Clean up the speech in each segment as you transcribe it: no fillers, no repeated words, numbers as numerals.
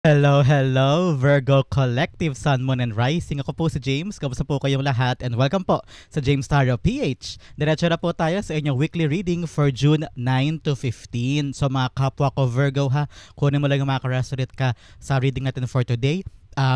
Hello, hello, Virgo Collective, Sun, Moon, and Rising. Ako po si James. Kamusta po kayong lahat? And welcome po sa James Tarot PH. Diretso na po tayo sa inyong weekly reading for June 9 to 15. So mga kapwa ko Virgo ha, kunin mo lang yung makaresonate ka sa reading natin for today.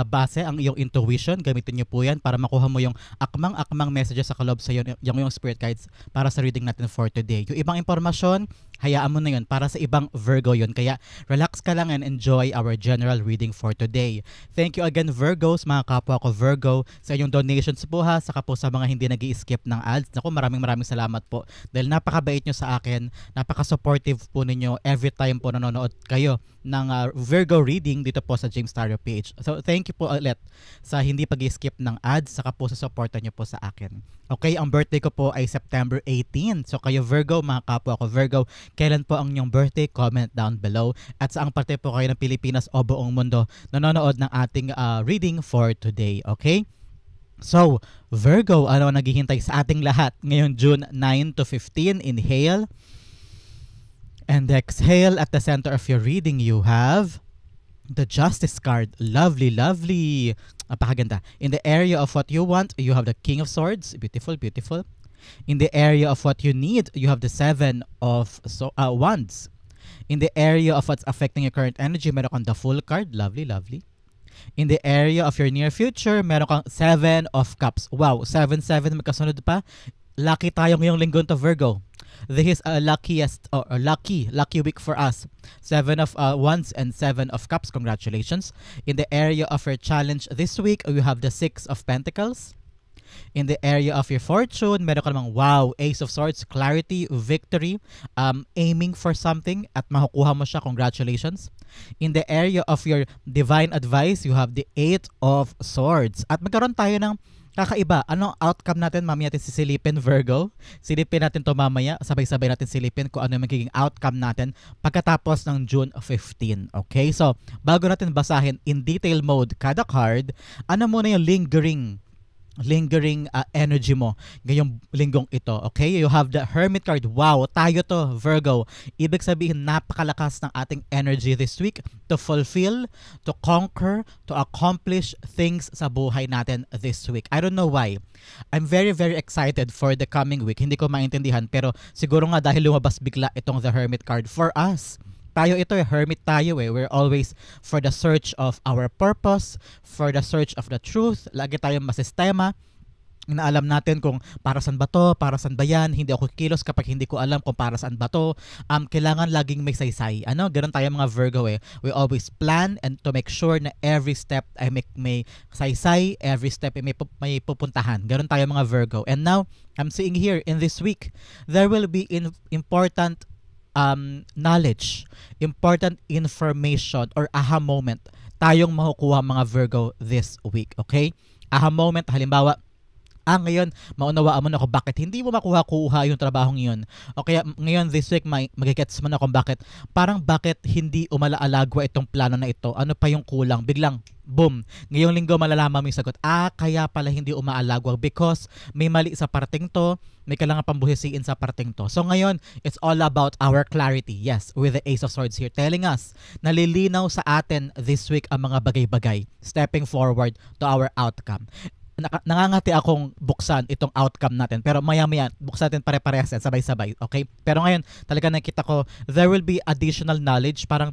Base ang iyong intuition, gamitin niyo po yan para makuha mo yung akmang messages sa kalob sa iyo, yung spirit guides para sa reading natin for today. Yung ibang impormasyon, hayaan mo na yun para sa ibang Virgo yun. Kaya relax ka lang and enjoy our general reading for today. Thank you again Virgos, mga kapwa ko Virgo, sa inyong donations po ha, saka po sa mga hindi nag-i-skip ng ads. Naku, maraming salamat po dahil napakabait nyo sa akin, napaka-supportive po ninyo every time po nanonood kayo ng Virgo reading dito po sa James Tarot PH. So thank you po ulit sa hindi pag-skip ng ads, saka po sa suporta nyo po sa akin. Okay, ang birthday ko po ay September 18. So kayo Virgo, mga kapwa ko Virgo, kailan po ang inyong birthday? Comment down below. At saang parte po kayo ng Pilipinas o buong mundo nanonood ng ating reading for today. Okay? So, Virgo, ano ang naghihintay sa ating lahat ngayon June 9 to 15? Inhale and exhale. At the center of your reading, you have the Justice card. Lovely, lovely. Napakaganda. In the area of what you want, you have the King of Swords. Beautiful, beautiful. In the area of what you need, you have the Seven of Wands. In the area of what's affecting your current energy, meron kang the Fool card. Lovely, lovely. In the area of your near future, meron kang Seven of Cups. Wow, 7-7 magkasunod pa. Lucky tayo ngayong linggo to Virgo. This is a luckiest or lucky week for us. Seven of Wands and Seven of Cups. Congratulations. In the area of your challenge this week, you have the Six of Pentacles. In the area of your fortune, meron ka namang wow, Ace of Swords, clarity, victory, aiming for something at makukuha mo siya. Congratulations. In the area of your divine advice, you have the Eight of Swords. At magkaroon tayo ng kakaiba. Anong outcome natin? Mamaya natin sisilipin, Virgo. Silipin natin to mamaya. Sabay-sabay natin silipin kung ano yung magiging outcome natin pagkatapos ng June 15. Okay? So, bago natin basahin in detail mode kada card, ano muna yung lingering energy mo ngayong linggong ito. Okay? You have the Hermit card. Wow, tayo to, Virgo. Ibig sabihin, napakalakas ng ating energy this week to fulfill, to conquer, to accomplish things sa buhay natin this week. I don't know why. I'm very excited for the coming week. Hindi ko maintindihan, pero siguro nga dahil lumabas bigla itong the Hermit card for us. Tayo ito, hermit tayo eh. We're always for the search of our purpose, for the search of the truth. Lagi tayong masistema na alam natin kung para saan ba to, para saan ba yan. Hindi ako kilos kapag hindi ko alam kung para saan ba to. Kailangan laging may saysay. Ganun tayo mga Virgo eh. We always plan and to make sure na every step ay may saysay, every step ay may pupuntahan. Ganun tayo mga Virgo. And now, I'm seeing here in this week, there will be important knowledge, important information or aha moment tayong makukuha mga Virgo this week. Okay? Aha moment, halimbawa, ngayon, maunawaan mo na kung bakit hindi mo makuha-kuha yung trabahong yun. O kaya ngayon this week, magigets mo na kung bakit hindi umalaalagwa itong plano na ito. Ano pa yung kulang? Biglang, boom. Ngayong linggo malalaman mo yung sagot. Kaya pala hindi umaalagwa because may mali sa parting to, may kailangan pambuhisiin sa parting to. So ngayon, it's all about our clarity. Yes, with the Ace of Swords here telling us, nalilinaw sa atin this week ang mga bagay-bagay, stepping forward to our outcome. Nangangati akong buksan itong outcome natin, pero maya-maya buksan natin pare-parehas yan, sabay-sabay, okay? Pero ngayon talaga nakita ko there will be additional knowledge, parang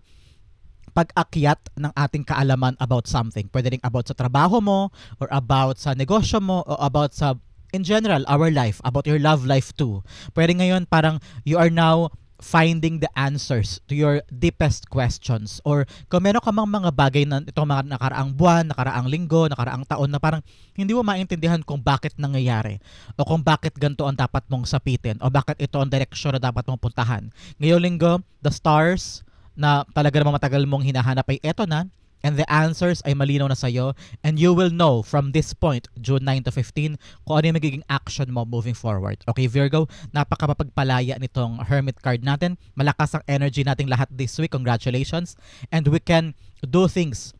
pag-akyat ng ating kaalaman about something. Pwede rin about sa trabaho mo, or about sa negosyo mo, or about sa in general our life, about your love life too. Pwede ngayon parang you are now finding the answers to your deepest questions, or kung meron ka mang mga bagay na itong mga nakaraang buwan, nakaraang linggo, nakaraang taon na parang hindi mo maintindihan kung bakit nangyayari, o kung bakit ganito ang dapat mong sapitin, o bakit ito ang direksyon na dapat mong puntahan. Ngayong linggo, the stars na talaga namang matagal mong hinahanap ay eto na, and the answers ay malinaw na sa'yo, and you will know from this point, June 9 to 15, kung ano yung magiging action mo moving forward. Okay, Virgo, napakapagpalaya nitong Hermit card natin. Malakas ang energy nating lahat this week. Congratulations. And we can do things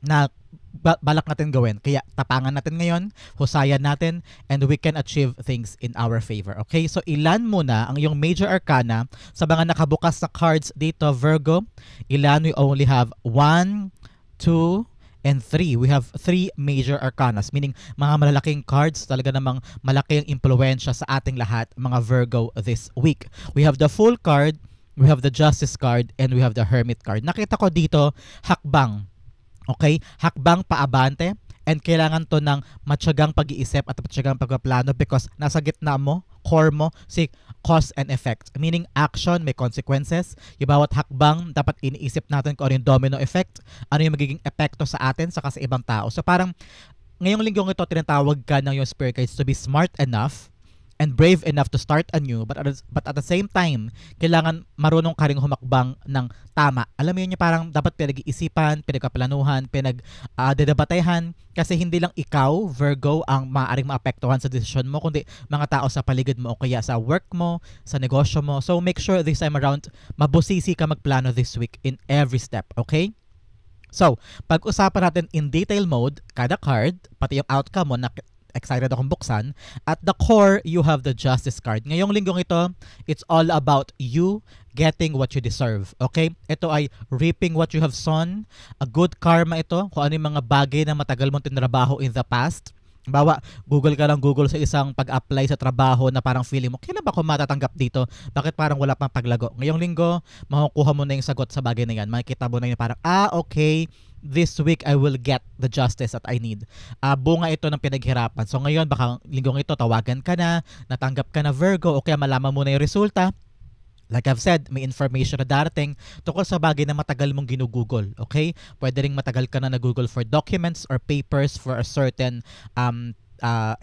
na balak natin gawin. Kaya tapangan natin ngayon, husayan natin, and we can achieve things in our favor. Okay? So ilan muna ang iyong major arcana sa mga nakabukas na cards dito, Virgo. Ilan? We only have 1, 2, and 3. We have 3 major arcanas, meaning mga malalaking cards, talaga namang malaki ang impluensya sa ating lahat, mga Virgo, this week. We have the Fool card, we have the Justice card, and we have the Hermit card. Nakita ko dito, hakbang. Okay? Hakbang paabante, and kailangan to ng matyagang pag-iisip at matyagang pagpaplano because nasa gitna mo, core mo, si cause and effect. Meaning action, may consequences. Yung bawat hakbang, dapat iniisip natin kung ano yung domino effect, ano yung magiging epekto sa atin saka sa ibang tao. So parang ngayong linggong ito, tinatawag ka ng yung spirit guides to be smart enough and brave enough to start anew, but at the same time, kailangan marunong ka ring humakbang ng tama. Alam mo yun, parang dapat pinag-iisipan, pinagkaplanuhan, dedebatehan, kasi hindi lang ikaw, Virgo, ang maaaring maapektuhan sa desisyon mo, kundi mga tao sa paligid mo o kaya sa work mo, sa negosyo mo. So make sure this time around, mabusisi ka magplano this week in every step, okay? So, pag-usapan natin in detail mode, kada card, pati yung outcome mo na excited akong buksan. At the core, you have the Justice card. Ngayong linggong ito, it's all about you getting what you deserve. Okay? Ito ay reaping what you have sown. A good karma ito. Kung ano yung mga bagay na matagal mong tinrabaho in the past. Bawa, Google ka lang Google sa isang pag-apply sa trabaho na parang feeling mo, kailan ba ako matatanggap dito? Bakit parang wala pang paglago? Ngayong linggo, makukuha mo na yung sagot sa bagay na yan. Makikita mo na yung parang, okay, this week I will get the justice that I need. Bunga ito ng pinaghirapan. So ngayon, baka linggong ito, tawagan ka na, natanggap ka na Virgo, o kaya malaman mo na yung resulta. Like I've said, may information na darating tungkol sa bagay na matagal mong ginugugol. Okay? Pwede ring matagal ka na nag-google for documents or papers for a certain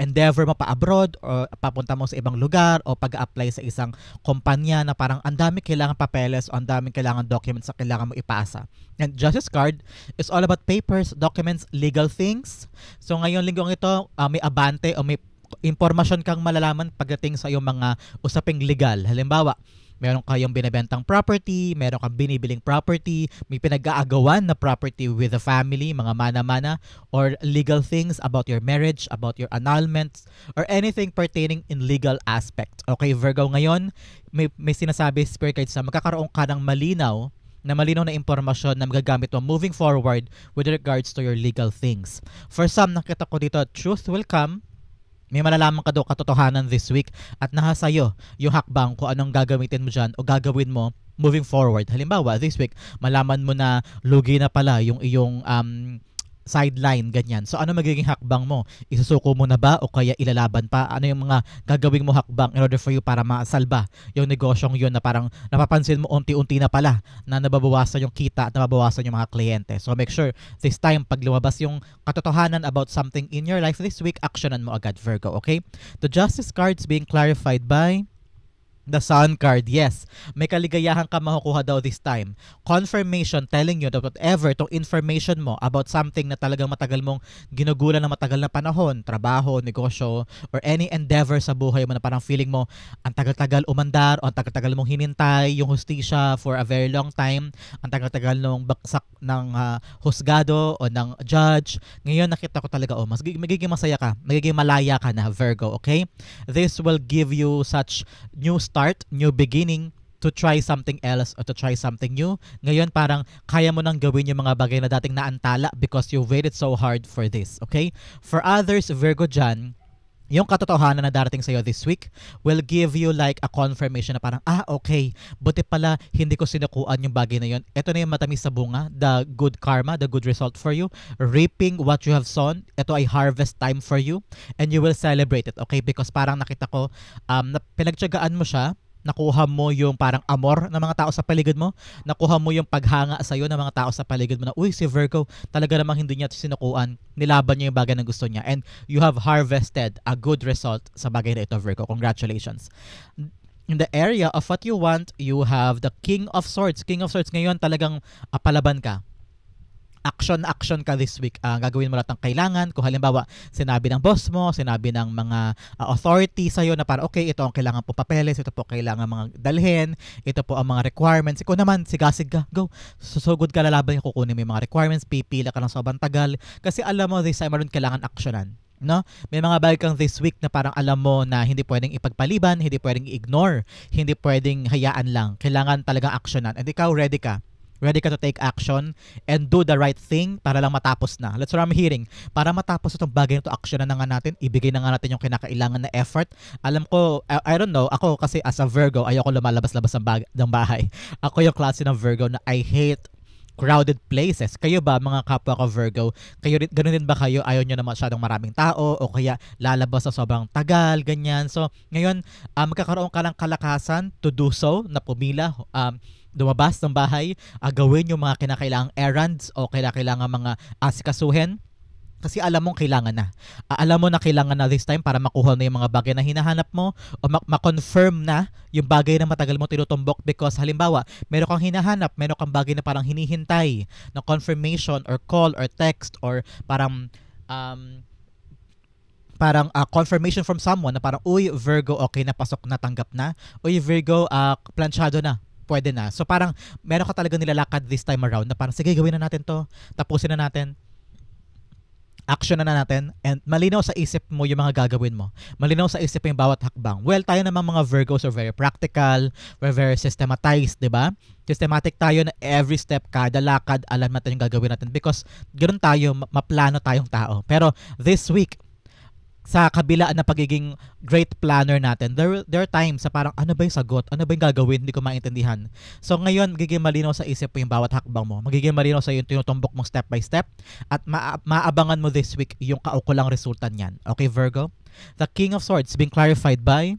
endeavor mo pa abroad o papunta mo sa ibang lugar o pag-apply sa isang kumpanya na parang ang dami kailangan papeles o ang dami kailangan documents na kailangan mo ipasa. And Justice card is all about papers, documents, legal things. So ngayon linggong ito, may abante o may impormasyon kang malalaman pagdating sa iyong mga usaping legal. Halimbawa, meron kayong binebentang property, meron kang binibiling property, may pinag-aagawan na property with the family, mga mana-mana, or legal things about your marriage, about your annulments, or anything pertaining in legal aspect. Okay, Virgo, ngayon, may sinasabi, Spirit Guides, na magkakaroon ka ng malinaw na impormasyon na magagamit mo moving forward with regards to your legal things. For some, nakita ko dito, truth will come. May malalaman ka daw katotohanan this week at nasa sa'yo yung hakbang kung anong gagamitin mo dyan o gagawin mo moving forward. Halimbawa, this week, malaman mo na lugi na pala yung iyong sideline, ganyan. So, ano magiging hakbang mo? Isusuko mo na ba o kaya ilalaban pa? Ano yung mga gagawin mo hakbang in order for you para masalba yung negosyong yun na parang napapansin mo unti-unti na pala na nababawasan yung kita at nababawasan yung mga kliyente. So, make sure this time pag lumabas yung katotohanan about something in your life this week, actionan mo agad, Virgo, okay? The Justice cards being clarified by the Sun card, yes. May kaligayahan ka makukuha daw this time. Confirmation telling you that whatever itong information mo about something na talagang matagal mong ginugulan na matagal na panahon, trabaho, negosyo, or any endeavor sa buhay mo na parang feeling mo ang tagal-tagal umandar o ang tagal-tagal mong hinintay yung hustisya for a very long time, ang tagal-tagal nung baksak ng husgado o ng judge. Ngayon nakita ko talaga, mas magiging masaya ka, magiging malaya ka na, Virgo, okay? This will give you such new start, new beginning to try something else or to try something new. Ngayon parang kaya mo nang gawin yung mga bagay na dating naantala because you waited so hard for this, okay? For others, Virgo dyan, yung katotohanan na darating sa'yo this week will give you like a confirmation na parang, okay, buti pala hindi ko sinukuan yung bagay na yun. Ito na yung matamis sa bunga, the good karma, the good result for you. Reaping what you have sown. Ito ay harvest time for you and you will celebrate it, okay? Because parang nakita ko, pinagtiyagaan mo siya, nakuha mo yung parang amor ng mga tao sa paligid mo, nakuha mo yung paghanga sa'yo ng mga tao sa paligid mo na, uy, si Virgo, talaga namang hindi niya sinukuan, nilaban niya yung bagay na gusto niya, and you have harvested a good result sa bagay na ito, Virgo. Congratulations. In the area of what you want, you have the King of Swords. King of Swords ngayon talagang palaban ka. Action ka this week. Gagawin mo lahat ng kailangan. Kung halimbawa, sinabi ng boss mo, sinabi ng mga authority sa'yo na para, okay, ito ang kailangan po papeles, ito po kailangan mga dalhin, ito po ang mga requirements. Ikaw naman, sigasig ka, go. Susugod ka, lalaban yung kukunin mo yung mga requirements, pipila ka ng sobrang tagal. Kasi alam mo, this time around kailangan actionan. No? May mga bagay kang this week na parang alam mo na hindi pwedeng ipagpaliban, hindi pwedeng i-ignore, hindi pwedeng hayaan lang. Kailangan talagang actionan. And ikaw, ready ka. Ready ka to take action and do the right thing para lang matapos na. That's what I'm hearing. Para matapos itong bagay na to, action na nga natin, ibigay na nga natin yung kinakailangan na effort. Alam ko, I don't know, ako kasi as a Virgo, ayoko lumalabas-labas ng bahay. Ako yung klase ng Virgo na I hate crowded places. Kayo ba, mga kapwa ko Virgo, kayo ganun din ba kayo? Ayaw nyo na masyadong maraming tao o kaya lalabas sa sobrang tagal, ganyan. So, ngayon, magkakaroon ka ng kalakasan to do so, na pumila, lumabas ng bahay, gawin yung mga kinakailangang errands o kinakailangang mga asikasuhin. Kasi alam mong kailangan na. Alam mo na kailangan na this time para makuha na yung mga bagay na hinahanap mo o ma-confirm na yung bagay na matagal mo tinutumbok because halimbawa, meron kang hinahanap, meron kang bagay na parang hinihintay na confirmation or call or text or parang confirmation from someone na parang, uy, Virgo, okay na, pasok na, tanggap na. Uy, Virgo, planchado na. Pwede na. So parang meron ka talaga nilalakad this time around na parang sige, gawin na natin to, tapusin na natin, action na natin, and malinaw sa isip mo yung mga gagawin mo. Malinaw sa isip mo yung bawat hakbang. Well, tayo naman mga Virgos are very practical, we're very systematized, di ba? Systematic tayo na every step, kada lakad, alam natin yung gagawin natin because ganoon tayo, maplano tayong tao. Pero this week, sa kabila na pagiging great planner natin, there are times sa parang ano ba yung sagot? Ano ba yung gagawin? Hindi ko maintindihan. So ngayon, magiging malinaw sa isip mo yung bawat hakbang mo. Magiging malinaw sa iyo yung tinutumbok mong step by step at maabangan mo this week yung kaukulang resulta niyan. Okay, Virgo? The King of Swords being clarified by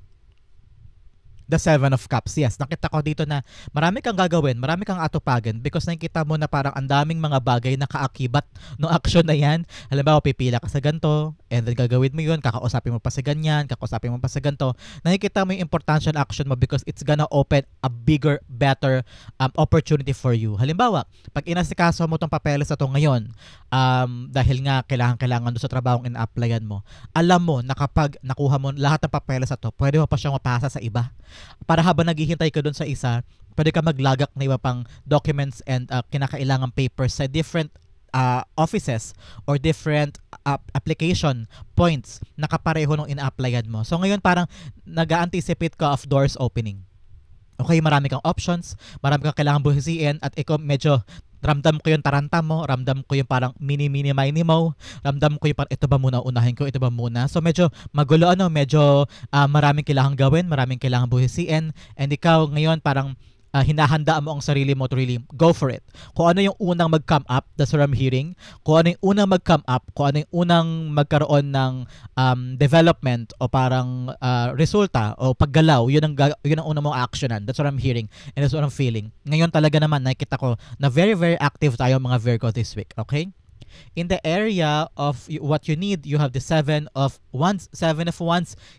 the Seven of Cups. Yes, nakita ko dito na marami kang gagawin, marami kang atupagan because nakikita mo na parang ang daming mga bagay na kaakibat ng action na yan. Halimbawa, pipila ka sa ganito, and then gagawin mo yun, kakausapin mo pa sa ganyan, kakausapin mo pa sa ganito. Nakikita mo yung importance ng action mo because it's gonna open a bigger, better opportunity for you. Halimbawa, pag inasikaso mo tong papeles na to ngayon, dahil nga kailangan doon sa trabahong ina-applyan mo, alam mo na kapag nakuha mo lahat ng papeles na to, pwede mo pa siyang mapasa sa iba. Para habang naghihintay ka doon sa isa, pwede ka maglagak na iba pang documents and kinakailangang papers sa different offices or different application points na kapareho nung ina-applyan mo. So ngayon parang nag-anticipate ka of doors opening. Okay, marami kang options, marami kang kailangan buhisiin at ikaw medyo ramdam ko yung taranta mo, ramdam ko yung parang mini-mini mo, ramdam ko yung parang ito ba muna, unahin ko, ito ba muna. So medyo magulo, medyo maraming kailangan gawin, maraming kailangan buhisiin, and ikaw ngayon parang hinahanda mo ang sarili mo to really go for it. Kung ano yung unang mag-come up, that's what I'm hearing. Kung ano yung unang mag-come up, kung ano yung unang magkaroon ng development o parang resulta o paggalaw, yun ang unang mong actionan. That's what I'm hearing and that's what I'm feeling. Ngayon talaga naman nakikita ko na very very active tayo mga Virgo this week, okay? In the area of what you need, you have the Seven of Wands,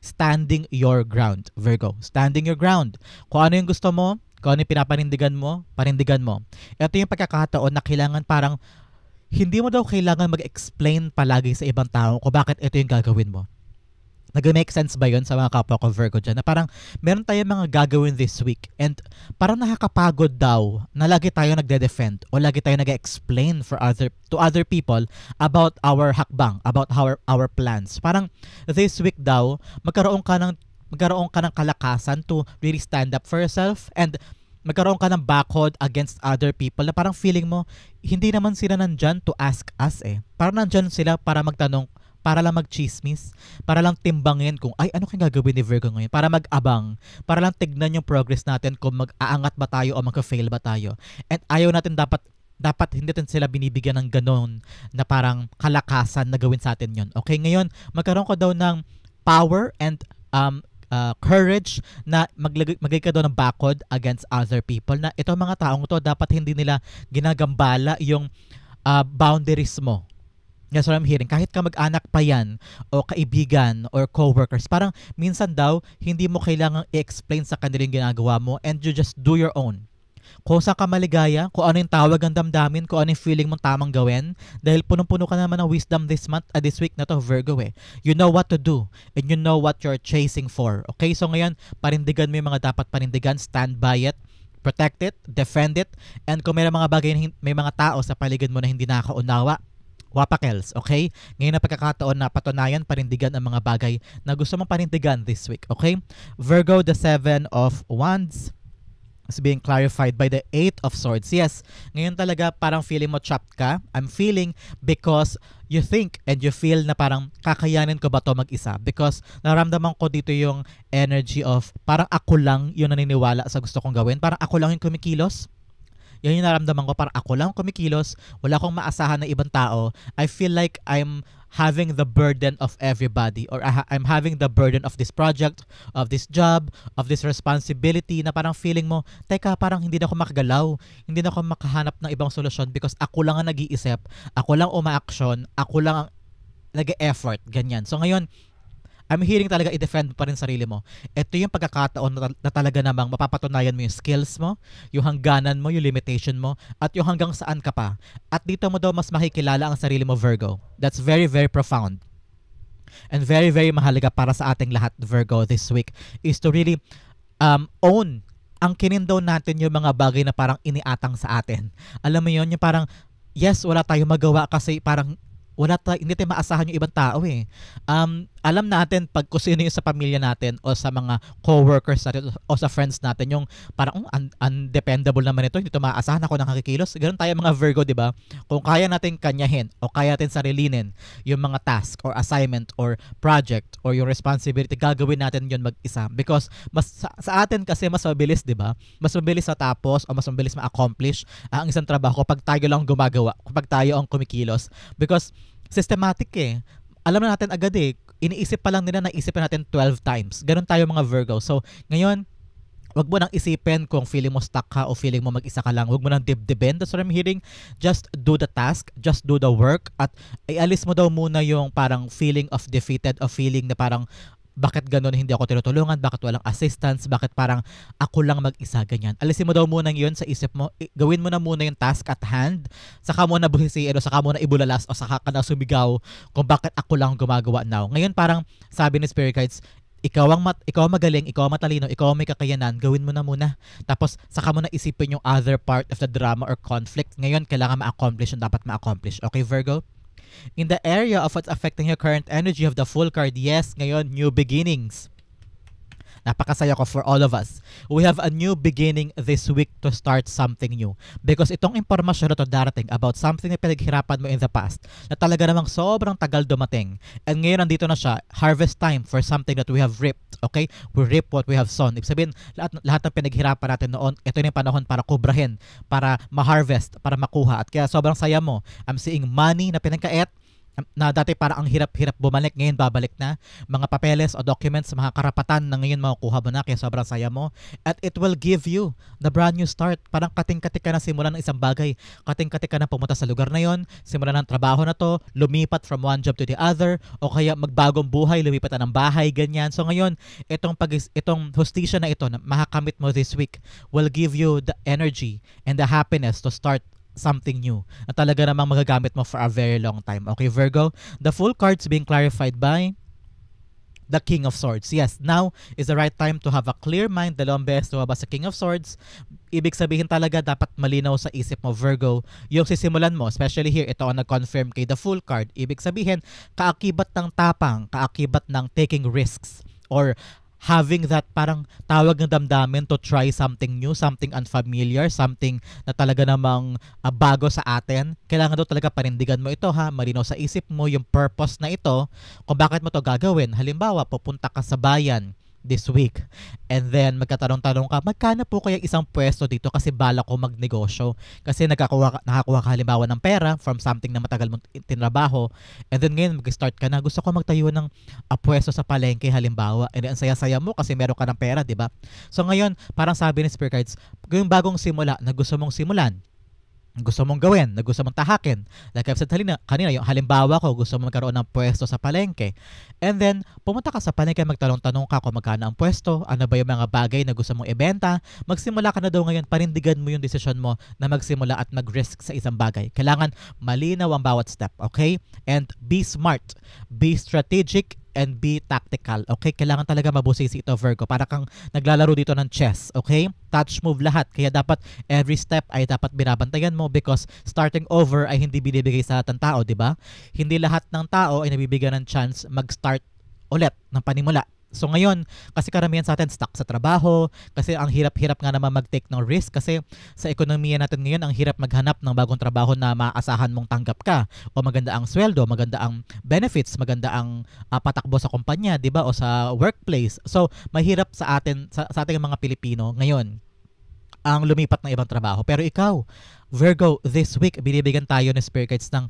standing your ground, Virgo. Standing your ground. Kung ano yung gusto mo, kung ano yung pinapanindigan mo, panindigan mo. Ito yung pagkakataon na kailangan parang hindi mo daw kailangan mag-explain palagi sa ibang tao kung bakit ito yung gagawin mo. Nag-make sense ba yun sa mga kapwa ko Virgo dyan? Na parang meron tayong mga gagawin this week and parang nakakapagod daw na lagi tayo nagde-defend o lagi tayo nag-explain to other people about our hakbang, about our plans. Parang this week daw, magkaroon ka ng kalakasan to really stand up for yourself and magkaroon ka ng backward against other people na parang feeling mo, hindi naman sila nandyan to ask us eh. Parang nandyan sila para magtanong, para lang mag-chismis, para lang timbangin kung, ay, ano kayong gagawin ni Virgo ngayon? Para mag-abang, para lang tignan yung progress natin kung mag-aangat ba tayo o mag-fail ba tayo. And ayaw natin dapat hindi natin sila binibigyan ng ganon na parang kalakasan na gawin sa atin yun. Okay, ngayon, magkaroon ka daw ng power and courage na maglagay ka doon ng backward against other people na itong mga taong to dapat hindi nila ginagambala yung boundaries mo. That's what I'm hearing. Kahit ka mag-anak pa yan o kaibigan or co-workers, parang minsan daw hindi mo kailangang i-explain sa kanila yung ginagawa mo and you just do your own. Kung saan ka maligaya, kung ano yung tawag ang damdamin, kung ano yung feeling mong tamang gawin, dahil punong-puno ka naman ng wisdom this week na to, Virgo eh. You know what to do and you know what you're chasing for. Okay, so ngayon, panindigan mo yung mga dapat panindigan, stand by it, protect it, defend it, and kung may mga bagay na may mga tao sa paligid mo na hindi nakakaunawa, wapakels, okay? Ngayon na pagkakataon na patunayan, panindigan ang mga bagay na gusto mong panindigan this week, okay? Virgo, the Seven of Wands, is being clarified by the Eight of Swords. Yes, ngayon talaga parang feeling mo trapped ka. I'm feeling because you think and you feel na parang kakayanin ko ba to mag-isa? Because naramdaman ko dito yung energy of parang ako lang yung naniniwala sa gusto kong gawin. Parang ako lang yung kumikilos. Yan yung naramdaman ko, parang ako lang kumikilos, wala akong maasahan na ibang tao. I feel like I'm having the burden of everybody, or I'm having the burden of this project, of this job, of this responsibility, na parang feeling mo, teka, parang hindi na ako makagalaw, hindi na ako makahanap ng ibang solusyon because ako lang ang nag-iisip, ako lang uma-action, ako lang ang nag-e-effort, ganyan. So ngayon, I'm hearing talaga i-defend pa rin sarili mo. Ito yung pagkakataon na talaga namang mapapatunayan mo yung skills mo, yung hangganan mo, yung limitation mo, at yung hanggang saan ka pa. At dito mo daw mas makikilala ang sarili mo, Virgo. That's very, very profound. And very, very mahalaga para sa ating lahat, Virgo, this week, is to really own ang kinindaw natin yung mga bagay na parang iniatang sa atin. Alam mo yun, yung parang, yes, wala tayong magawa kasi parang hindi tayo maasahan yung ibang tao eh. Alam natin pag kung sino yung sa pamilya natin o sa mga co-workers natin o sa friends natin yung parang undependable naman ito, hindi ito maasahan, ako nang kakikilos. Ganun tayo mga Virgo, di ba? Kung kaya natin kanyahin o kaya natin sarilinin yung mga task or assignment or project or yung responsibility, gagawin natin yun mag-isa. Because sa atin kasi mas mabilis, di ba? Mas mabilis matapos o mas mabilis ma-accomplish ang isang trabaho kapag tayo lang gumagawa, kapag tayo ang kumikilos. Because systematic eh. Alam na natin agad eh. Iniisip pa lang nila na isipin natin 12 times. Ganon tayo mga Virgo. So, ngayon, wag mo nang isipin kung feeling mo stuck ka o feeling mo mag-isa ka lang. Wag mo nang dibdibin. That's what I'm hearing. Just do the task. Just do the work. At ialis mo daw muna yung parang feeling of defeated o feeling na parang bakit ganun hindi ako tinutulungan, bakit walang assistance, bakit parang ako lang mag-isa, ganyan. Alisin mo daw muna yun sa isip mo, gawin mo na muna yung task at hand, saka mo na buhisiin o saka mo na ibulalas o saka ka na sumigaw kung bakit ako lang gumagawa now. Ngayon parang sabi ni Spirit Guides, ikaw ang magaling, ikaw ang matalino, ikaw ang may kakayanan, gawin mo na muna. Tapos saka mo na isipin yung other part of the drama or conflict. Ngayon kailangan ma-accomplish yung dapat ma-accomplish. Okay, Virgo? In the area of what's affecting your current energy of the Fool card, yes, ngayon, new beginnings. Napakasaya ko for all of us. We have a new beginning this week to start something new. Because itong impormasyon na to darating about something na pinaghirapan mo in the past, na talaga namang sobrang tagal dumating. And ngayon nandito na siya, harvest time for something that we have reaped. Okay? We reap what we have sown. Ibig sabihin, lahat ng pinaghirapan natin noon, ito na yung panahon para kubrahin, para ma-harvest, para makuha. At kaya sobrang saya mo. I'm seeing money na pinagkait, na dati para ang hirap-hirap bumalik, ngayon babalik na. Mga papeles o documents, mga karapatan na ngayon makukuha mo na, kaya sobrang saya mo. At it will give you the brand new start. Parang kating-katik ka na simulan ng isang bagay. Kating-katik ka na pumunta sa lugar na yon, simulan ng trabaho na to, lumipat from one job to the other, o kaya magbagong buhay, lumipat na ng bahay, ganyan. So ngayon, itong hustisya na ito na makakamit mo this week will give you the energy and the happiness to start something new na talaga namang magagamit mo for a very long time. Okay, Virgo? The Fool card's being clarified by the King of Swords. Yes, now is the right time to have a clear mind. Dalawang beses lumabas sa King of Swords. Ibig sabihin talaga dapat malinaw sa isip mo, Virgo, yung sisimulan mo. Especially here, ito ang nag-confirm kay the Fool card. Ibig sabihin, kaakibat ng tapang, kaakibat ng taking risks, or having that parang tawag ng damdamin to try something new, something unfamiliar, something na talaga namang bago sa atin. Kailangan daw talaga panindigan mo ito ha, marinaw sa isip mo yung purpose na ito, kung bakit mo to gagawin. Halimbawa, pupunta ka sa bayan this week and then magkatanong-tanong ka, magkano po kaya isang pwesto dito kasi bala ko magnegosyo, kasi nakakuha ka halimbawa ng pera from something na matagal mong tinrabaho, and then ngayon mag-start ka na, gusto ko magtayo ng pwesto sa palengke halimbawa, and then ang saya-saya mo kasi meron ka ng pera, di ba? So ngayon, parang sabi ni Spirit Guides, yung bagong simula na gusto mong simulan, gusto mong gawin, na gusto mong tahakin. Like I've said kanina, yung halimbawa ko, gusto mong magkaroon ng pwesto sa palengke. And then, pumunta ka sa palengke, magtanong-tanong ka kung magkano ang pwesto, ano ba yung mga bagay na gusto mong ibenta. Magsimula ka na daw ngayon, panindigan mo yung desisyon mo na magsimula at mag-risk sa isang bagay. Kailangan malinaw ang bawat step, okay? And be smart, be strategic, and be tactical. Okay? Kailangan talaga mabusisi ito, Virgo. Para kang naglalaro dito ng chess. Okay? Touch move lahat. Kaya dapat every step ay dapat binabantayan mo because starting over ay hindi binibigay sa lahat ng tao, di ba? Hindi lahat ng tao ay nabibigyan ng chance mag-start ulit ng panimula. So ngayon, kasi karamihan sa atin stuck sa trabaho, kasi ang hirap-hirap nga naman mag-take ng risk kasi sa ekonomiya natin ngayon, ang hirap maghanap ng bagong trabaho na maaasahan mong tanggap ka o maganda ang sweldo, maganda ang benefits, maganda ang patakbo sa kumpanya, 'di ba? O sa workplace. So mahirap sa atin sa ating mga Pilipino ngayon ang lumipat ng ibang trabaho. Pero ikaw, Virgo, this week, binibigyan tayo ng spirit guides ng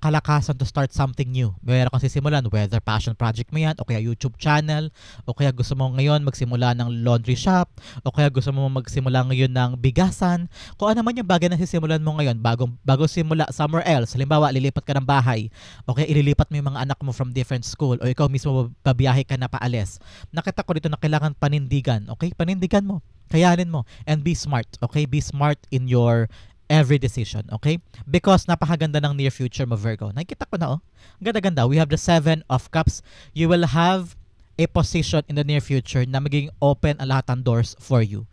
kalakasan to start something new. Meron kang sisimulan, whether passion project mo yan, o kaya YouTube channel, o kaya gusto mo ngayon magsimula ng laundry shop, o kaya gusto mo magsimula ngayon ng bigasan. Kung ano man yung bagay na sisimulan mo ngayon, bago simula somewhere else, halimbawa, lilipat ka ng bahay, o kaya ililipat mo yung mga anak mo from different school, o ikaw mismo babiyahe ka na paalis. Nakita ko dito na kailangan panindigan, okay? Panindigan mo. Kayanin mo. And be smart, okay? Be smart in your every decision, okay? Because napakaganda ng near future mo, Virgo. Nakikita ko na, oh. Ganda-ganda. We have the 7 of Cups. You will have a position in the near future na magiging open ang lahat ng doors for you.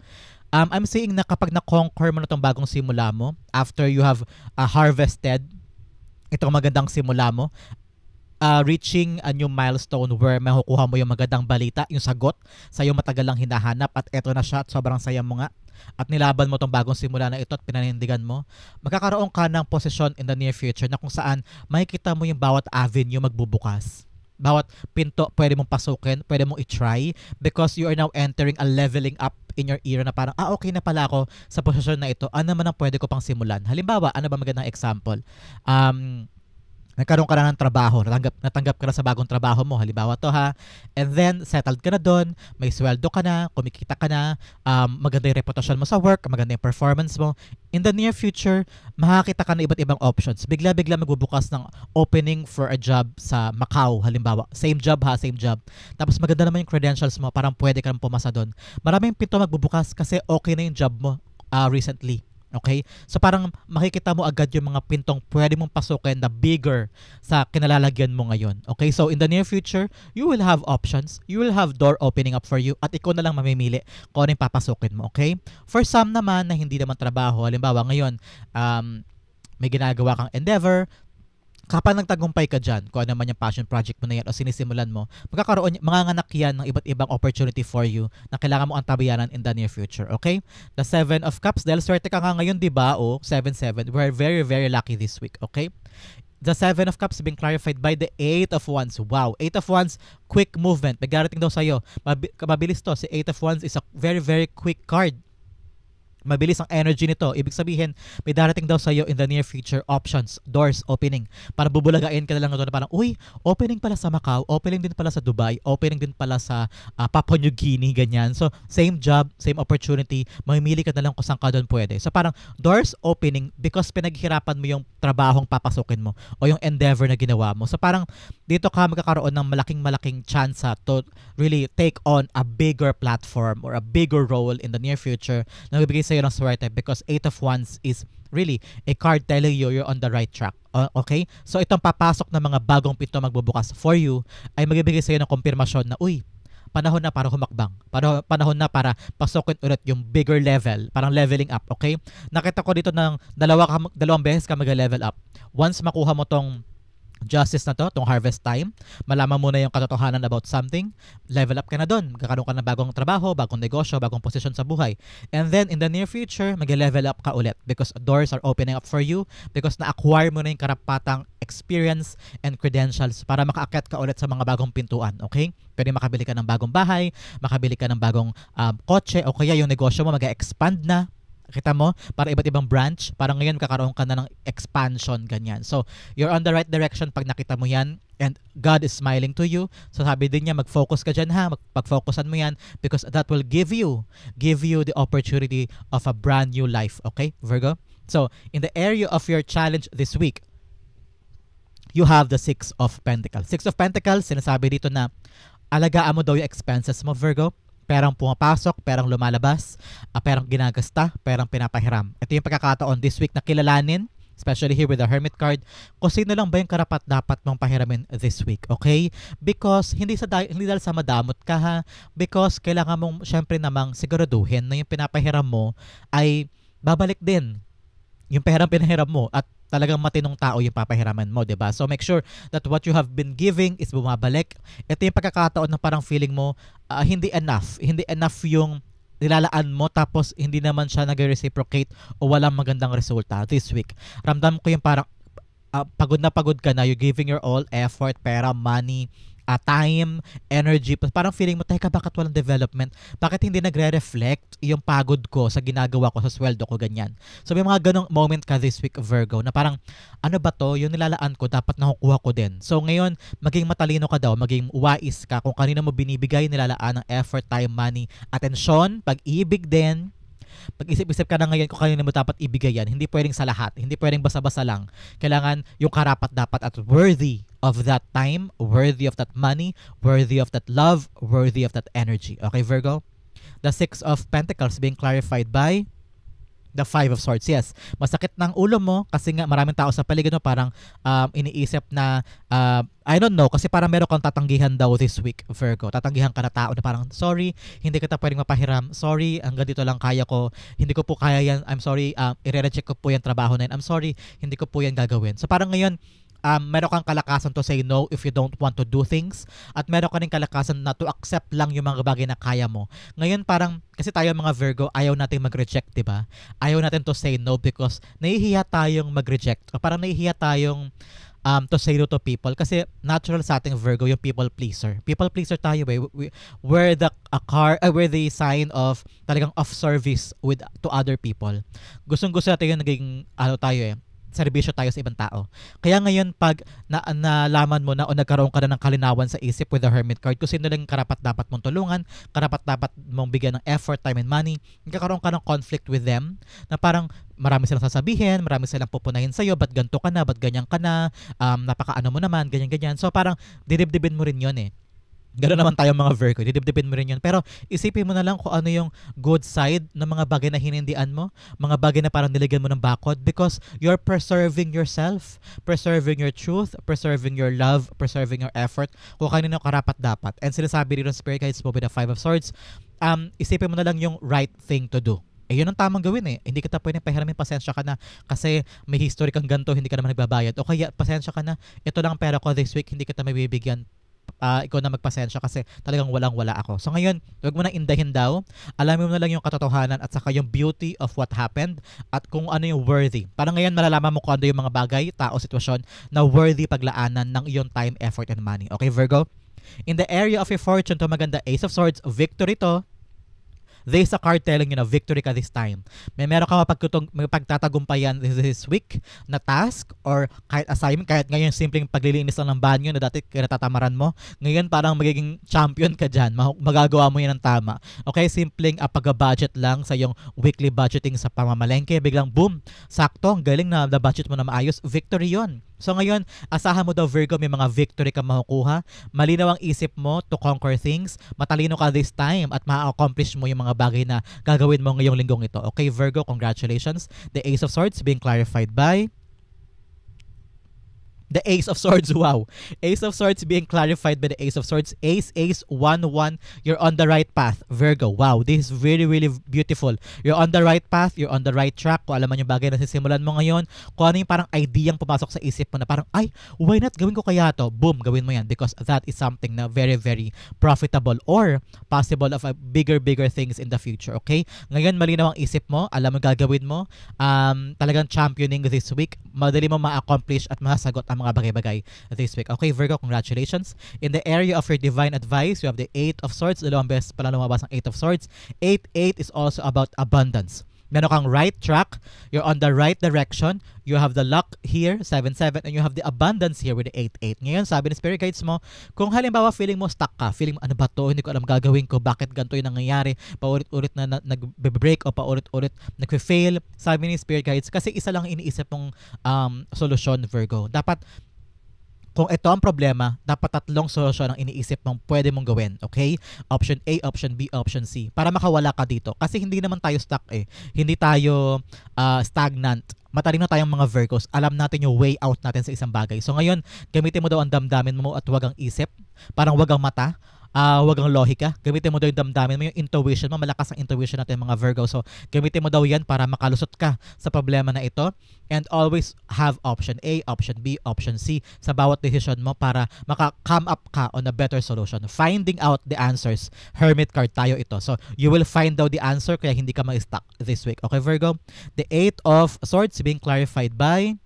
I'm saying na kapag na-conquer mo na itong bagong simula mo, after you have harvested itong magandang simula mo, reaching a new milestone where makukuha mo yung magandang balita, yung sagot sa yung matagal lang hinahanap at eto na siya at sobrang saya mo nga at nilaban mo tong bagong simula na ito at pinanindigan mo, magkakaroon ka ng posisyon in the near future na kung saan makikita mo yung bawat avenue magbubukas. Bawat pinto pwede mong pasukin, pwede mong i-try because you are now entering a leveling up in your era na parang, okay na pala ako sa posisyon na ito. Ano naman ang pwede ko pang simulan? Halimbawa, ano ba magandang example? Nagkaroon ka na ng trabaho, natanggap ka na sa bagong trabaho mo, halimbawa to ha, and then settled ka na doon, may sweldo ka na, kumikita ka na, maganda yung reputasyon mo sa work, maganda yung performance mo. In the near future, makakita ka na iba't ibang options. Bigla-bigla magbubukas ng opening for a job sa Macau, halimbawa. Same job ha, same job. Tapos maganda naman yung credentials mo, parang pwede ka nang pumasa doon. Maraming pinto magbubukas kasi okay na yung job mo recently. Okay? So parang makikita mo agad yung mga pintong pwede mong pasukin na bigger sa kinalalagyan mo ngayon. Okay? So in the near future, you will have options. You will have door opening up for you at ikaw na lang mamimili kung ano yung papasukin mo. Okay? For some naman na hindi naman trabaho, halimbawa ngayon, may ginagawa kang endeavor, kapag nagtagumpay ka dyan, kung ano man yung passion project mo na yan o sinisimulan mo, manganganak yan ng iba't ibang opportunity for you na kailangan mo antabayanan in the near future, okay? The 7 of Cups, dahil swerte ka nga ngayon, di ba? O, 7-7. We're very, very lucky this week, okay? The 7 of Cups being clarified by the 8 of Wands. Wow, 8 of Wands, quick movement. May darating daw sa'yo. Mabilis to. Si 8 of Wands is a very, very quick card. Mabilis ang energy nito. Ibig sabihin, may darating daw sa'yo in the near future options, doors, opening. Para bubulagain ka na lang ito na parang, uy, opening pala sa Macau, opening din pala sa Dubai, opening din pala sa Papua New Guinea, ganyan. So, same job, same opportunity, mamimili ka na lang kung saan ka doon pwede. So, parang doors opening because pinaghirapan mo yung trabahong papasukin mo o yung endeavor na ginawa mo. So, parang dito ka magkakaroon ng malaking chance to really take on a bigger platform or a bigger role in the near future na magbibigay sa'yo ng swerte because 8 of Wands is really a card telling you you're on the right track. Okay? So itong papasok na mga bagong pinto magbubukas for you ay magbibigay sa'yo ng kumpirmasyon na uy, panahon na para humakbang. Panahon na para pasukin ulit yung bigger level. Parang leveling up. Okay? Nakita ko dito ng dalawang beses ka mag-level up. Once makuha mo tong justice na to, tong harvest time, malaman mo na yung katotohanan about something, level up ka na doon, magkakaroon ka ng bagong trabaho, bagong negosyo, bagong posisyon sa buhay. And then in the near future, mag-level up ka ulit because doors are opening up for you because na-acquire mo na yung karapatang experience and credentials para makaakyat ka ulit sa mga bagong pintuan, okay? Pwede makabili ka ng bagong bahay, makabili ka ng bagong kotse, o kaya yung negosyo mo mag-expand na. Kita mo? Para iba't ibang branch. Parang ngayon kakaroon ka na ng expansion, ganyan. So, you're on the right direction pag nakita mo yan and God is smiling to you. So, sabi din niya, mag-focus ka dyan ha. Pag-focusan mo yan because that will give you the opportunity of a brand new life. Okay, Virgo? So, in the area of your challenge this week, you have the 6 of Pentacles. 6 of Pentacles, sinasabi dito na alagaan mo daw yung expenses mo, Virgo. Perang pumapasok, perang lumalabas, perang ginagasta, perang pinapahiram. Ito yung pagkakataon this week na kilalanin, especially here with the Hermit card, kung sino lang ba yung karapat-dapat mong pahiramin this week, okay? Because hindi dahil sa madamot ka ha, because kailangan mong syempre namang siguraduhin na yung pinapahiram mo ay babalik din yung perang pinahiram mo at talagang matinong tao yung papahiraman mo, 'di ba? So make sure that what you have been giving is bumabalik. Ito yung pagkakataon na parang feeling mo hindi enough yung nilalaan mo tapos hindi naman siya nag-reciprocate o walang magandang resulta this week. Ramdam ko yung parang pagod na pagod ka na, you're giving your all, effort, pera, money, time, energy, parang feeling mo, teka, bakit walang development? Bakit hindi nagre-reflect yung pagod ko sa ginagawa ko, sa sweldo ko, ganyan. So may mga ganong moment ka this week, Virgo, na parang, ano ba to? Yung nilalaan ko, dapat nakukuha ko din. So ngayon, maging matalino ka daw, maging wais ka kung kanino mo binibigay nilalaan ng effort, time, money, atensyon, pag-ibig din. Pag-isip-isip ka na ngayon kung kanino mo dapat ibigay yan. Hindi pwedeng sa lahat. Hindi pwedeng basa-basa lang. Kailangan yung karapat dapat at worthy of that time, worthy of that money, worthy of that love, worthy of that energy. Okay, Virgo? The Six of Pentacles being clarified by the Five of Swords. Yes, masakit ng ulo mo kasi nga maraming tao sa paligid mo parang iniisip na I don't know, kasi parang meron kang tatanggihan daw this week, Virgo. Tatanggihan ka na tao na parang, sorry, hindi kita pwedeng mapahiram. Sorry, hanggang dito lang kaya ko. Hindi ko po kaya yan. I'm sorry, i-reject ko po yung trabaho na yan. I'm sorry, hindi ko po yan gagawin. So parang ngayon, meron kang kalakasan to say no if you don't want to do things, at meron ka rin kalakasan na to accept lang yung mga bagay na kaya mo. Ngayon parang, kasi tayo mga Virgo, ayaw natin mag-reject, diba? Ayaw natin to say no because nahihiya tayong mag-reject. O parang nahihiya tayong to say no to people kasi natural sa ating Virgo yung people pleaser. People pleaser tayo eh. We're we're the sign of talagang of service with to other people. Gustong-gusto natin yung naging tayo eh, serbisyo tayo sa ibang tao. Kaya ngayon pag nalaman mo na o nagkaroon ka na ng kalinawan sa isip with the Hermit card, kung sino lang karapat dapat mong tulungan, karapat dapat mong bigyan ng effort, time and money, nagkakaroon ka ng conflict with them na parang marami silang sasabihin, marami silang pupunahin sa'yo, ba't ganito ka na, ba't ganyan ka na, napakaano mo naman, ganyan-ganyan. So parang didibdibin mo rin yun eh. Ganoon naman tayo mga Virgo, didibdibin mo rin yun. Pero isipin mo na lang kung ano yung good side ng mga bagay na hinindian mo, mga bagay na parang niligyan mo ng bakod because you're preserving yourself, preserving your truth, preserving your love, preserving your effort, kung kanino karapat dapat. And sinasabi rin ng Spirit Guides mo with the Five of Swords, isipin mo na lang yung right thing to do. Yun ang tamang gawin eh. Hindi kita pwedeng pahiramin, pasensya ka na kasi may history kang ganito, hindi ka naman nagbabayad. O kaya pasensya ka na, ito lang pera ko this week, hindi kita mabibigyan. Ikaw na magpasensya kasi talagang walang-wala ako. So ngayon, huwag mo na indahin daw. Alamin mo na lang yung katotohanan at saka yung beauty of what happened at kung ano yung worthy. Parang ngayon malalaman mo kung ano yung mga bagay, tao, sitwasyon na worthy paglaanan ng iyong time, effort, and money. Okay, Virgo? In the area of your fortune, to maganda, Ace of Swords, victory to. There's a card telling you na victory ka this time. Meron ka mapagtatagumpayan this week na task or kahit assignment, kahit ngayon simpleng paglilinis lang ng banyo na dati kinatatamaran mo, ngayon parang magiging champion ka dyan. Magagawa mo yan ng tama. Okay, simpleng pag-budget lang sa yung weekly budgeting sa pamamalengke, biglang boom, sakto, galing na budget mo na maayos, victory yon. So ngayon, asahan mo daw Virgo, may mga victory ka makukuha. Malinaw ang isip mo to conquer things. Matalino ka this time at ma-accomplish mo yung mga bagay na gagawin mo ngayong linggong ito. Okay, Virgo, congratulations. The Ace of Swords being clarified by the Ace of Swords. Wow. Ace of Swords being clarified by the Ace of Swords. Ace, 1, 1. You're on the right path, Virgo. Wow, this is really, really beautiful. You're on the right path. You're on the right track. Kung alam mo yung bagay na sisimulan mo ngayon, kung ano yung parang idea ang pumasok sa isip mo na parang, ay, why not gawin ko kaya to? Boom, gawin mo yan because that is something na very, very profitable or possible of a bigger things in the future. Okay? Ngayon, malinaw ang isip mo. Alam mo gagawin mo. Talagang championing this week. Madali mo ma-accomplish at masasagot ang mga bagay-bagay this week. Okay, Virgo, congratulations. In the area of your divine advice, you have the 8 of Swords. Dalawang beses pala lumabas ang 8 of Swords. 8 is also about abundance. Meron kang right track, you're on the right direction, you have the luck here, 7-7, and you have the abundance here with the 8-8. Ngayon, sabi ni Spirit Guides mo, kung halimbawa feeling mo stuck ka, feeling mo, ano ba to, hindi ko alam gagawin ko, bakit ganito yung nangyayari, paulit-ulit na nag-break o paulit-ulit nag-fail, sabi ni Spirit Guides, kasi isa lang iniisip mong solusyon, Virgo. Dapat kung ito ang problema, dapat 3 solusyon ang iniisip mong pwede mong gawin. Okay? Option A, option B, option C. Para makawala ka dito. Kasi hindi naman tayo stuck eh. Hindi tayo stagnant. Matalino tayong mga Virgos. Alam natin yung way out natin sa isang bagay. So ngayon, gamitin mo daw ang damdamin mo at wag ang isip. Parang wag ang mata. wag ang lohika. Gamitin mo daw yung damdamin mo, yung intuition mo. Malakas ang intuition natin mga Virgo. So, gamitin mo daw yan para makalusot ka sa problema na ito. And always have option A, option B, option C sa bawat decision mo para maka-come up ka on a better solution. Finding out the answers. Hermit card tayo ito. So, you will find out the answer kaya hindi ka ma-stuck this week. Okay, Virgo? The Eight of Swords being clarified by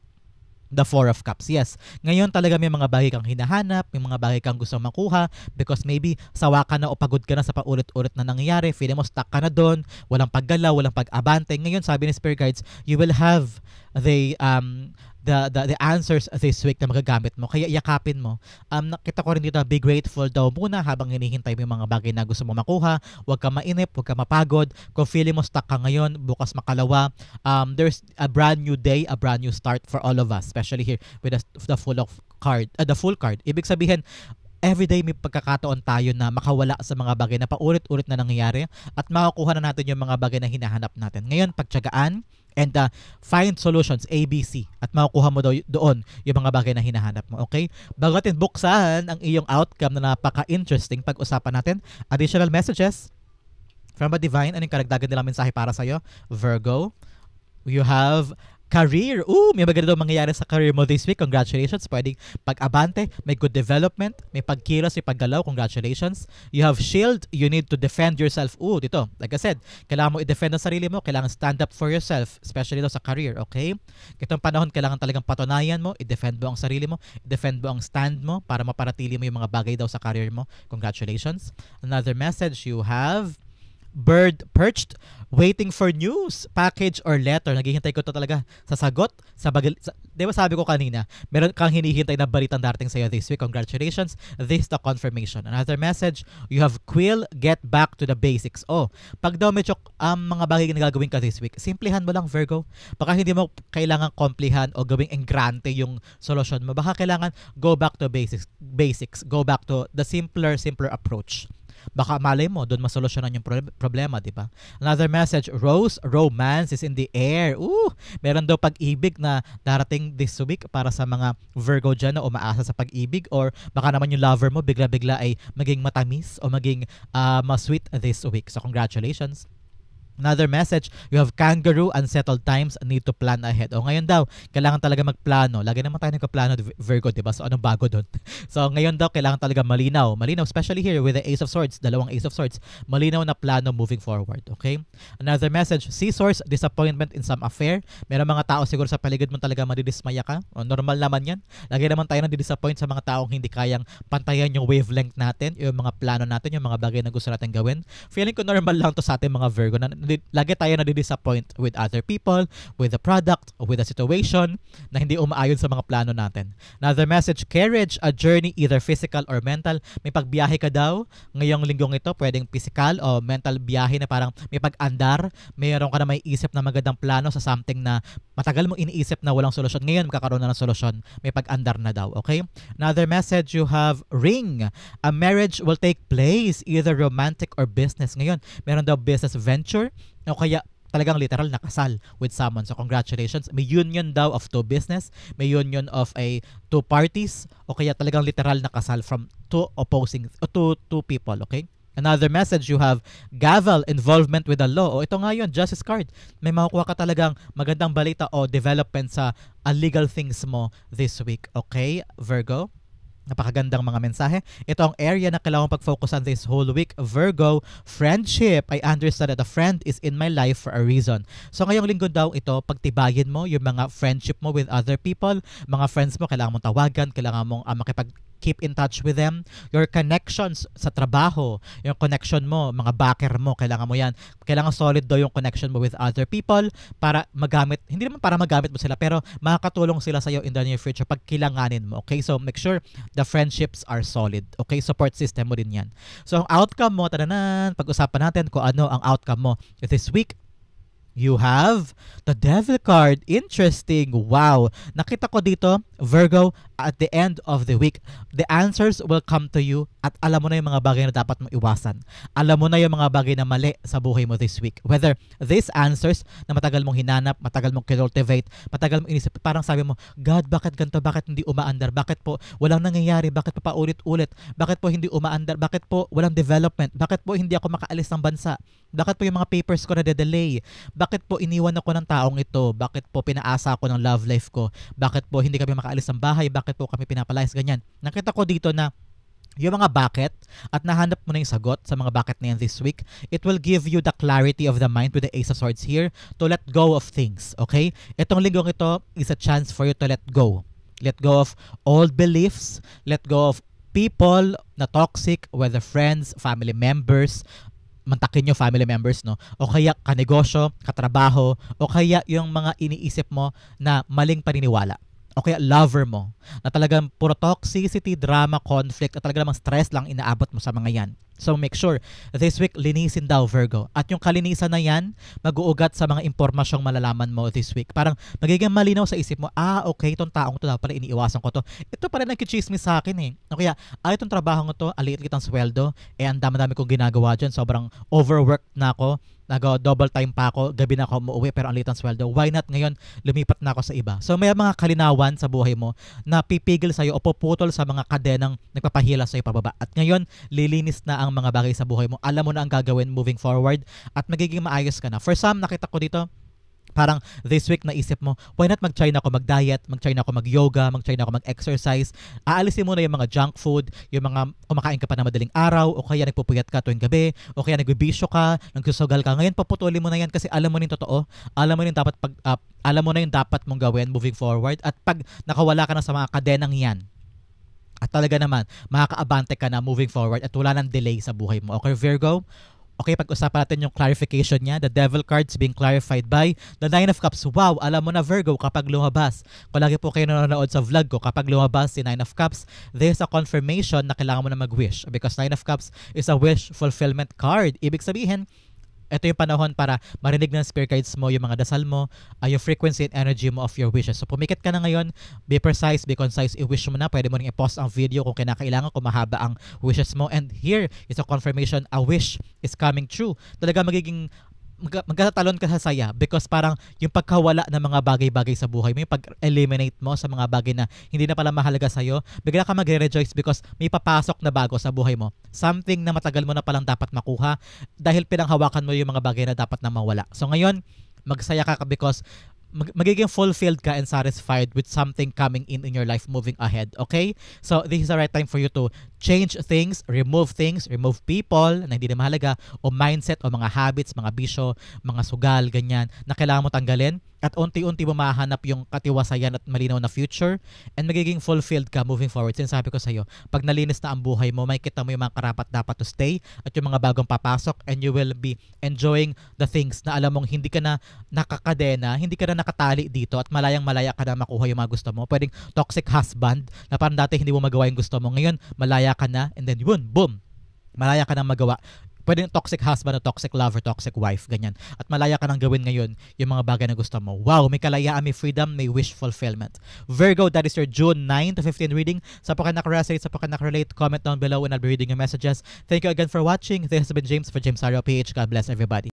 the Four of Cups. Yes. Ngayon talaga may mga bagay kang hinahanap, may mga bagay kang gusto makuha because maybe sawa ka na o pagod ka na sa paulit-ulit na nangyayari, feeling mo stuck ka na doon, walang paggalaw, walang pag-abante. Ngayon sabi ni Spirit Guides, you will have the answers this week na magagamit mo. Kaya yakapin mo. Nakita ko rin dito, be grateful daw muna habang hinihintay mo yung mga bagay na gusto mo makuha. Huwag ka mainip, huwag ka mapagod. Kung feeling mo stuck ka ngayon, bukas makalawa. There's a brand new day, a brand new start for all of us, especially here with the full card. Ibig sabihin, everyday may pagkakataon tayo na makawala sa mga bagay na paulit-ulit na nangyayari at makukuha na natin yung mga bagay na hinahanap natin. Ngayon, pagtiyagaan and find solutions, ABC, at makukuha mo doon yung mga bagay na hinahanap mo, okay? Bago natin buksan ang iyong outcome na napaka-interesting, pag-usapan natin additional messages from a divine. Anong karagdagan nilang mensahe para sa'yo? Virgo, you have career. May maganda daw mangyayari sa career mo this week. Congratulations. Pwedeng pag-abante, may good development, may pagkilos, may paggalaw. Congratulations. You have shield. You need to defend yourself. Dito. Like I said, kailangan mo i-defend ang sarili mo. Kailangan stand up for yourself. Especially daw sa career. Okay? Itong panahon, kailangan talagang patunayan mo. I-defend mo ang sarili mo. I-defend mo ang stand mo para maparatili mo yung mga bagay daw sa career mo. Congratulations. Another message you have bird perched, waiting for news, package or letter. Naghihintay ko to talaga sa sagot. Di ba sabi ko kanina, meron kang hinihintay na balitang darating sa'yo this week. Congratulations. This is the confirmation. Another message, you have quill, get back to the basics. Pag daw medyo mga bagay na gagawin ka this week, simplihan mo lang, Virgo. Baka hindi mo kailangan komplihan o gawing engrante yung solusyon mo. Baka kailangan go back to basics. Go back to the simpler approach. Baka malay mo, doon masolusyonan yung problema, di ba? Another message, Rose, romance is in the air. Meron daw pag-ibig na darating this week para sa mga Virgo dyan na umaasa sa pag-ibig, or baka naman yung lover mo bigla-bigla ay maging matamis o maging ma-sweet this week. So congratulations. Another message, you have kangaroo, unsettled times, need to plan ahead. Ngayon daw, kailangan talaga magplano. Lagi naman tayo nagpaplano, Virgo, diba? So, anong bago doon? So, ngayon daw, kailangan talaga malinaw. Malinaw, especially here with the Ace of Swords, dalawang Ace of Swords. Malinaw na plano moving forward, okay? Another message, scissors, disappointment in some affair. Meron mga tao siguro sa paligid mo talaga madidismaya ka. Normal naman yan. Lagi naman tayo nadidisappoint sa mga taong hindi kayang pantayan yung wavelength natin, yung mga plano natin, yung mga bagay na gusto natin gawin. Feeling ko normal lang to sa ating mga Virgo na lagi tayo nadidisappoint with other people, with the product, with the situation na hindi umaayon sa mga plano natin. Another message, courage, a journey either physical or mental. May pagbiyahe ka daw ngayong linggong ito, pwedeng physical o mental biyahe na parang may pag-andar, mayroon ka na may isip na magandang plano sa something na matagal mo iniisip na walang solusyon. Ngayon magkakaroon na ng solusyon, may pag-andar na daw, okay? Another message, you have ring, a marriage will take place either romantic or business. Ngayon, meron daw business venture o kaya talagang literal na kasal with someone. So congratulations. May union daw of two business, may union of two parties, o kaya talagang literal na kasal from two people, okay? Another message, you have gavel, involvement with the law. Ito nga yun, justice card. May makukuha ka talagang magandang balita o development sa legal things mo this week, okay, Virgo? Napakagandang mga mensahe. Ito ang area na kailangan pag-focusan this whole week. Virgo, friendship. I understand that a friend is in my life for a reason. So ngayong linggo daw ito, pagtibayin mo yung mga friendship mo with other people. Mga friends mo, kailangan mong tawagan, kailangan mong keep in touch with them. Your connections sa trabaho, yung connection mo, mga backer mo, kailangan mo yan. Kailangan solid daw yung connection mo with other people para magamit, hindi naman para magamit mo sila, pero makakatulong sila sa'yo in the near future pag kailanganin mo. Okay? So make sure the friendships are solid. Okay? Support system mo din yan. So ang outcome mo, pag-usapan natin kung ano ang outcome mo this week. You have the Devil card. Interesting. Wow. Nakita ko dito, Virgo, at the end of the week, the answers will come to you at alam mo na yung mga bagay na dapat mong iwasan. Alam mo na yung mga bagay na mali sa buhay mo this week. Whether these answers na matagal mong hinanap, matagal mong cultivate, matagal mong inisip, parang sabi mo, God, bakit ganito? Bakit hindi umaandar? Bakit po walang nangyayari? Bakit pa paulit-ulit? Bakit po hindi umaandar? Bakit po walang development? Bakit po hindi ako makaalis ng bansa? Bakit po yung mga papers ko na delay? Bakit po iniwan ako ng taong ito? Bakit po pinaasa ako ng love life ko? Bakit po hindi kami makaalis ng bahay? Bakit po kami pinapalayas? Ganyan. Nakita ko dito na yung mga bakit at nahanap mo na yung sagot sa mga bakit na yan this week, it will give you the clarity of the mind with the Ace of Swords here to let go of things, okay? Itong linggong ito is a chance for you to let go. Let go of old beliefs, let go of people na toxic, whether friends, family members, mantakin nyo family members, no? O kaya kanegosyo, katrabaho, o kaya yung mga iniisip mo na maling paniniwala. O kaya lover mo, na talagang puro toxicity, drama, conflict, at talagang stress lang inaabot mo sa mga yan. So make sure, this week, linisin daw Virgo. At yung kalinisan na yan, mag-uugat sa mga impormasyong malalaman mo this week. Parang magiging malinaw sa isip mo, okay, itong taong to dapat pala iniiwasan ko to. Ito pala nagkichismis sa akin eh. O kaya, itong trabaho ko to, aliit-liit ang sweldo, ang dami-dami kong ginagawa dyan, sobrang overworked na ako, nag-double time pa ako, gabi na ako umuwi pero ang liit ang sweldo. Why not ngayon lumipat na ako sa iba? So may mga kalinawan sa buhay mo na pipigil sa'yo o puputol sa mga kadenang nagpapahila sa'yo pababa. At ngayon, lilinis na ang mga bagay sa buhay mo. Alam mo na ang gagawin moving forward at magiging maayos ka na. For some, nakita ko dito, parang this week naisip mo, why not mag-try na ako mag-diet, mag-try na ako mag-yoga, mag-try na ako mag-exercise. Aalisin mo na yung mga junk food, yung mga kumakain ka pa na madaling araw, o kaya nagpupuyat ka tuwing gabi, o kaya nagbibisyo ka, nagsusugal ka. Ngayon, paputulin mo na yan kasi alam mo na yung totoo. Alam mo na yung dapat alam mo na yung dapat mong gawin moving forward. At pag nakawala ka na sa mga kadenang yan, at talaga naman, makakaabante ka na moving forward at wala nang delay sa buhay mo. Okay, Virgo? Okay, pag-usapan natin yung clarification niya. The Devil cards being clarified by the Nine of Cups. Wow, alam mo na Virgo, kapag lumabas, kung lagi po kayo nanonood sa vlog ko, kapag lumabas si Nine of Cups, there's a confirmation na kailangan mo na mag-wish. Because Nine of Cups is a wish fulfillment card. Ibig sabihin, ito yung panahon para marinig ng spirit guides mo yung mga dasal mo, yung frequency and energy mo of your wishes. So pumikit ka na ngayon, be precise, be concise, i-wish mo na. Pwede mo rin i-pause ang video kung kinakailangan, kung mahaba ang wishes mo. And here is a confirmation, a wish is coming true. Talaga magiging magkatatalon ka sa saya because parang yung pagkawala ng mga bagay-bagay sa buhay mo, yung pag-eliminate mo sa mga bagay na hindi na pala mahalaga sa'yo, bigla ka magre-rejoice because may papasok na bago sa buhay mo. Something na matagal mo na palang dapat makuha dahil pinanghawakan mo yung mga bagay na dapat na mawala. So ngayon, magsaya ka because magiging fulfilled ka and satisfied with something coming in your life moving ahead. Okay? So, this is the right time for you to change things, remove people na hindi na mahalaga, o mindset, o mga habits, mga bisyo, mga sugal, ganyan, na kailangan mo tanggalin. At unti-unti mo mahanap yung katiwasayan at malinaw na future and magiging fulfilled ka moving forward. Sinasabi ko sa'yo, pag nalinis na ang buhay mo, may kita mo yung mga karapat-dapat to stay at yung mga bagong papasok and you will be enjoying the things na alam mong hindi ka na nakakadena, hindi ka na nakatali dito at malayang-malaya ka na makuha yung mga gusto mo. Pwedeng toxic husband na parang dati hindi mo magawa yung gusto mo. Ngayon, malaya ka na and then yun, boom! Malaya ka na magawa. Pwedeng toxic husband o toxic lover, toxic wife, ganyan. At malaya ka nang gawin ngayon yung mga bagay na gusto mo. Wow, may kalayaan, may freedom, may wish fulfillment. Virgo, that is your June 9 to 15 reading. Sa po ka nakarelate, sa po ka nakarelate, comment down below and I'll be reading your messages. Thank you again for watching. This has been James for James Ario PH. God bless everybody.